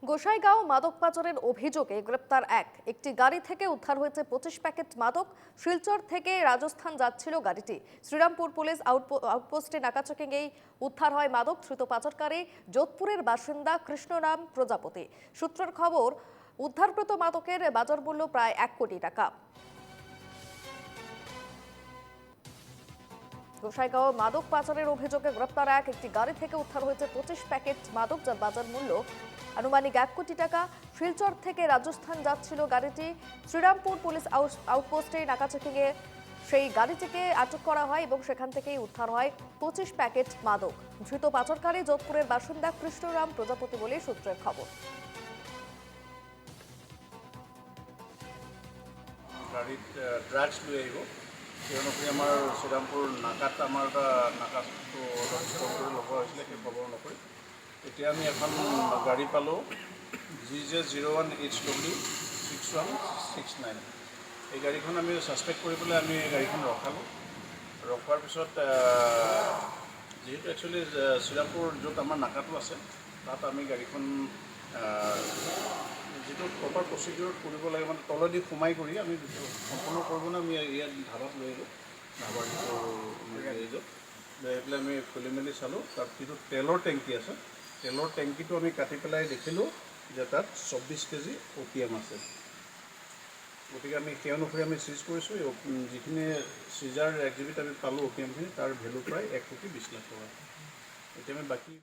গোসাইগাঁও মাদক পাচারের অভিযোগে গ্রেপ্তার একটি গাড়ি থেকে উদ্ধার হয়েছে 25 প্যাকেট মাদক। শিলচর থেকে রাজস্থান যাচ্ছিল গাড়িটি। শ্রীরামপুর পুলিশ আউটপোস্টে নাকাচেকিংয়েই উদ্ধার হয় মাদক। ধৃত পাচারকারী যোধপুরের বাসিন্দা কৃষ্ণরাম প্রজাপতি। সূত্রের খবর, উদ্ধারকৃত মাদকের বাজার মূল্য প্রায় 1 কোটি টাকা। গোসাইগাঁও মাদক পাচারের অভিযোগে গ্রেপ্তার একটি গাড়ি থেকে উদ্ধার হয়েছে 25 প্যাকেট মাদক, যার বাজার মূল্য আনুমানিক 1 কোটি টাকা। শিলচর থেকে রাজস্থান যাচ্ছিল গাড়িটি। শ্রীরামপুর পুলিশ আউটপোস্টে নাকাচেকিংয়ে সেই গাড়িটিকে আটক করা হয় এবং সেখান থেকেই উদ্ধার হয় 25 প্যাকেট মাদক। ধৃত পাচারকারী যোধপুরের বাসিন্দা কৃষ্ণরাম প্রজাপতি বলে সূত্রের খবর। গাড়ীত ড্ৰাগছ লৈ আহিব সেই অনুসৰি আমাৰ শ্ৰীৰামপুৰ নাকাত আমাৰ এটা নাকাটো অলপ ফোন কৰি ল'ব হৈছিলে, সেই খবৰ অনুসৰি এতিয়া আমি এখন গাড়ী পালোঁ GJ01HW6169। এই গাড়ীখন আমি ছাছপেক্ট কৰি পেলাই আমি গাড়ীখন ৰখালোঁ। ৰখোৱাৰ পিছত যিহেতু একচুৱেলি শ্ৰীৰামপুৰ য'ত আমাৰ নাকাটো আছে তাত আমি গাড়ীখন যিটো প্ৰপাৰ প্ৰচিডিউৰ কৰিব লাগে, মানে তলেদি সোমাই কৰি আমি সম্পূৰ্ণ কৰিব না, আমি ইয়াত ধাবাত লৈ আহিলোঁ। ধাবাৰ যিটো লৈ আহিলোঁ, লৈ আহি পেলাই আমি খুলি মেলি চালোঁ। তাত যিটো তেলৰ টেংকি আছে, তেলৰ টেংকিটো আমি কাটি পেলাই দেখিলোঁ যে তাত 24 কেজি অপিয়াম আছে। গতিকে আমি সেই অনুসৰি আমি চিজ কৰিছোঁ। যিখিনি চিজাৰ এক্সিবিট আমি পালোঁ অপিয়ামখিনি, তাৰ ভেলু প্ৰায় 1 কোটি 20 লাখ টকা। এতিয়া আমি বাকী